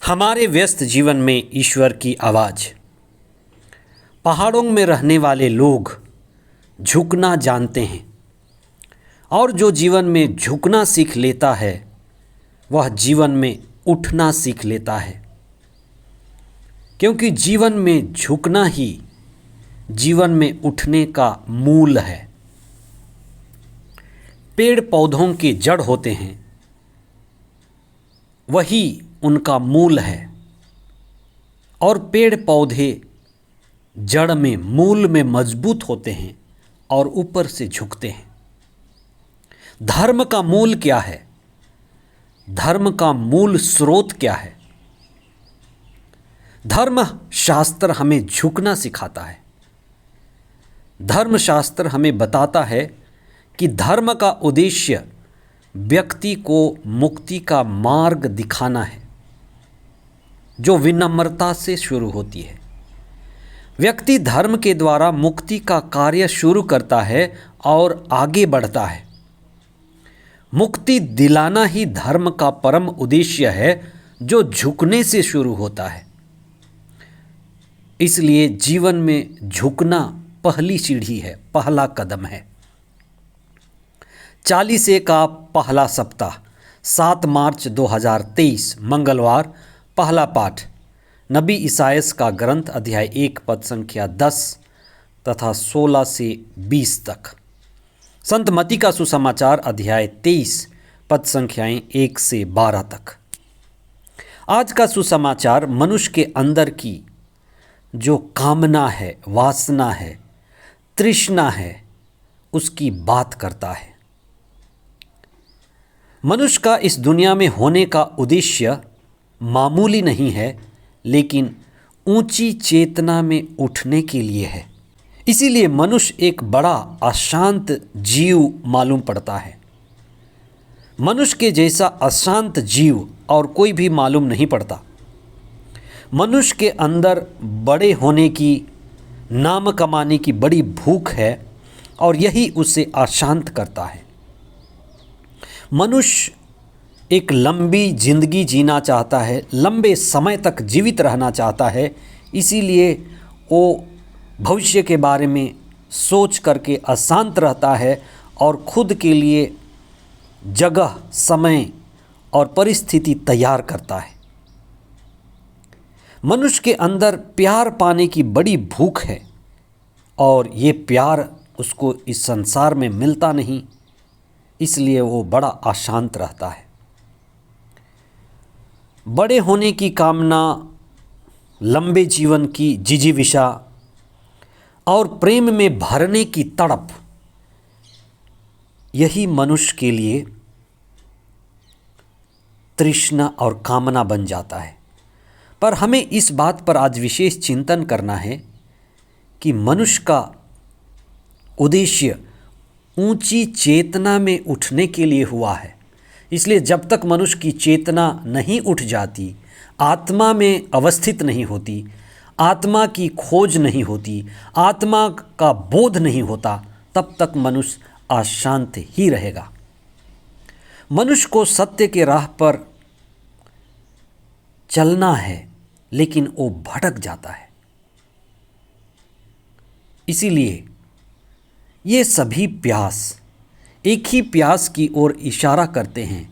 हमारे व्यस्त जीवन में ईश्वर की आवाज़। पहाड़ों में रहने वाले लोग झुकना जानते हैं और जो जीवन में झुकना सीख लेता है वह जीवन में उठना सीख लेता है, क्योंकि जीवन में झुकना ही जीवन में उठने का मूल है। पेड़ पौधों के जड़ होते हैं, वही उनका मूल है और पेड़ पौधे जड़ में मूल में मजबूत होते हैं और ऊपर से झुकते हैं। धर्म का मूल क्या है? धर्म का मूल स्रोत क्या है? धर्म शास्त्र हमें झुकना सिखाता है। धर्म शास्त्र हमें बताता है कि धर्म का उद्देश्य व्यक्ति को मुक्ति का मार्ग दिखाना है, जो विनम्रता से शुरू होती है। व्यक्ति धर्म के द्वारा मुक्ति का कार्य शुरू करता है और आगे बढ़ता है। मुक्ति दिलाना ही धर्म का परम उद्देश्य है, जो झुकने से शुरू होता है। इसलिए जीवन में झुकना पहली सीढ़ी है, पहला कदम है। 40 का पहला सप्ताह 7 मार्च 2023 मंगलवार। पहला पाठ नबी ईसायास का ग्रंथ अध्याय 1 पद संख्या 10 तथा 16 से 20 तक। संत मत्ती का सुसमाचार अध्याय 23 पद संख्याएं 1 से 12 तक। आज का सुसमाचार मनुष्य के अंदर की जो कामना है, वासना है, तृष्णा है, उसकी बात करता है। मनुष्य का इस दुनिया में होने का उद्देश्य मामूली नहीं है, लेकिन ऊंची चेतना में उठने के लिए है। इसीलिए मनुष्य एक बड़ा अशांत जीव मालूम पड़ता है। मनुष्य के जैसा अशांत जीव और कोई भी मालूम नहीं पड़ता। मनुष्य के अंदर बड़े होने की, नाम कमाने की बड़ी भूख है और यही उसे अशांत करता है। मनुष्य एक लंबी जिंदगी जीना चाहता है, लंबे समय तक जीवित रहना चाहता है। इसीलिए वो भविष्य के बारे में सोच करके अशांत रहता है और खुद के लिए जगह, समय और परिस्थिति तैयार करता है। मनुष्य के अंदर प्यार पाने की बड़ी भूख है और ये प्यार उसको इस संसार में मिलता नहीं, इसलिए वो बड़ा अशांत रहता है। बड़े होने की कामना, लंबे जीवन की जिजीविषा और प्रेम में भरने की तड़प, यही मनुष्य के लिए तृष्णा और कामना बन जाता है। पर हमें इस बात पर आज विशेष चिंतन करना है कि मनुष्य का उद्देश्य ऊंची चेतना में उठने के लिए हुआ है। इसलिए जब तक मनुष्य की चेतना नहीं उठ जाती, आत्मा में अवस्थित नहीं होती, आत्मा की खोज नहीं होती, आत्मा का बोध नहीं होता, तब तक मनुष्य अशांत ही रहेगा। मनुष्य को सत्य के राह पर चलना है, लेकिन वो भटक जाता है। इसीलिए ये सभी प्यास एक ही प्यास की ओर इशारा करते हैं,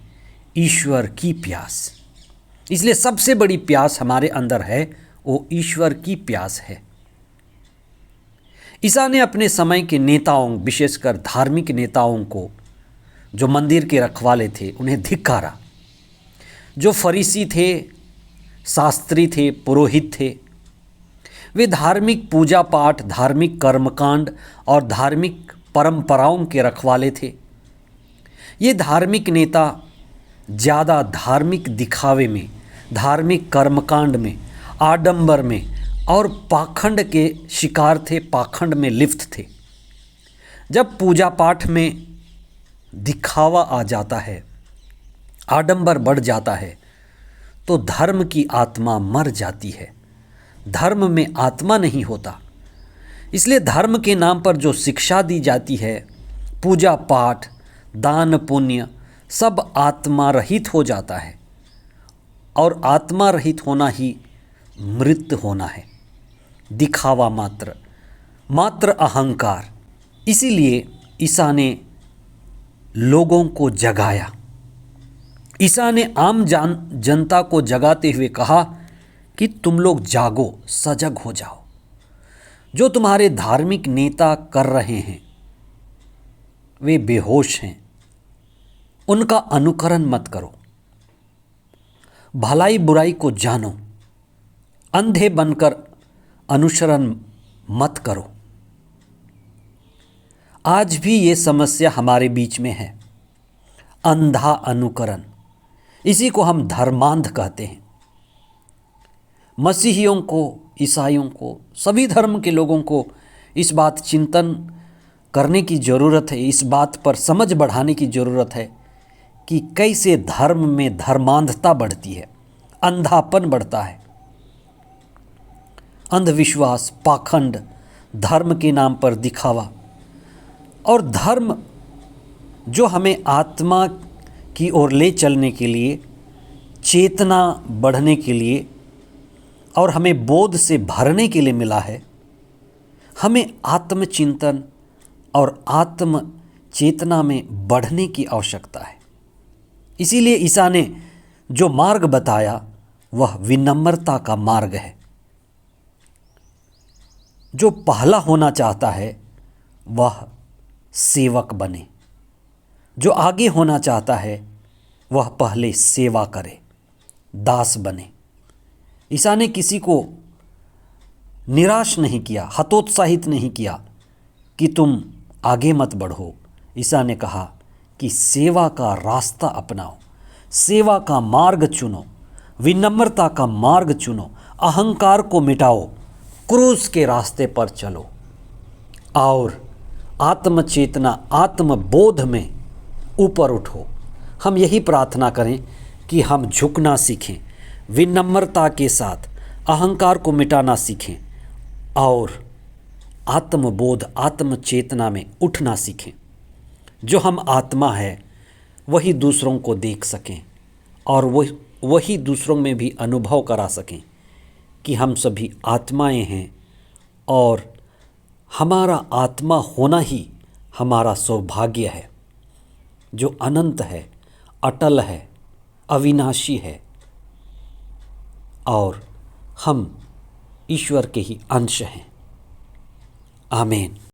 ईश्वर की प्यास। इसलिए सबसे बड़ी प्यास हमारे अंदर है, वो ईश्वर की प्यास है। ईसा ने अपने समय के नेताओं, विशेषकर धार्मिक नेताओं को, जो मंदिर के रखवाले थे, उन्हें धिक्कारा। जो फरीसी थे, शास्त्री थे, पुरोहित थे, वे धार्मिक पूजा पाठ, धार्मिक कर्मकांड और धार्मिक परंपराओं के रखवाले थे। ये धार्मिक नेता ज़्यादा धार्मिक दिखावे में, धार्मिक कर्मकांड में, आडंबर में और पाखंड के शिकार थे, पाखंड में लिप्त थे। जब पूजा पाठ में दिखावा आ जाता है, आडंबर बढ़ जाता है, तो धर्म की आत्मा मर जाती है। धर्म में आत्मा नहीं होता। इसलिए धर्म के नाम पर जो शिक्षा दी जाती है, पूजा पाठ, दान पुण्य, सब आत्मा रहित हो जाता है और आत्मा रहित होना ही मृत होना है, दिखावा मात्र, मात्र अहंकार। इसीलिए ईसा ने लोगों को जगाया। ईसा ने आम जनता को जगाते हुए कहा कि तुम लोग जागो, सजग हो जाओ। जो तुम्हारे धार्मिक नेता कर रहे हैं वे बेहोश हैं, उनका अनुकरण मत करो। भलाई बुराई को जानो, अंधे बनकर अनुसरण मत करो। आज भी ये समस्या हमारे बीच में है, अंधा अनुकरण। इसी को हम धर्मांध कहते हैं। मसीहियों को, ईसाइयों को, सभी धर्म के लोगों को इस बात चिंतन करने की ज़रूरत है, इस बात पर समझ बढ़ाने की ज़रूरत है कि कैसे धर्म में धर्मांधता बढ़ती है, अंधापन बढ़ता है। अंधविश्वास, पाखंड, धर्म के नाम पर दिखावा। और धर्म जो हमें आत्मा की ओर ले चलने के लिए, चेतना बढ़ने के लिए और हमें बोध से भरने के लिए मिला है, हमें आत्मचिंतन और आत्म चेतना में बढ़ने की आवश्यकता है। इसीलिए ईसा ने जो मार्ग बताया वह विनम्रता का मार्ग है। जो पहला होना चाहता है वह सेवक बने, जो आगे होना चाहता है वह पहले सेवा करे, दास बने। ईसा ने किसी को निराश नहीं किया, हतोत्साहित नहीं किया कि तुम आगे मत बढ़ो। ईसा ने कहा कि सेवा का रास्ता अपनाओ, सेवा का मार्ग चुनो, विनम्रता का मार्ग चुनो, अहंकार को मिटाओ, क्रूस के रास्ते पर चलो और आत्मचेतना, आत्मबोध में ऊपर उठो। हम यही प्रार्थना करें कि हम झुकना सीखें, विनम्रता के साथ अहंकार को मिटाना सीखें और आत्मबोध, आत्मचेतना में उठना सीखें। जो हम आत्मा है वही दूसरों को देख सकें और वही दूसरों में भी अनुभव करा सकें कि हम सभी आत्माएं हैं और हमारा आत्मा होना ही हमारा सौभाग्य है, जो अनंत है, अटल है, अविनाशी है और हम ईश्वर के ही अंश हैं। आमीन।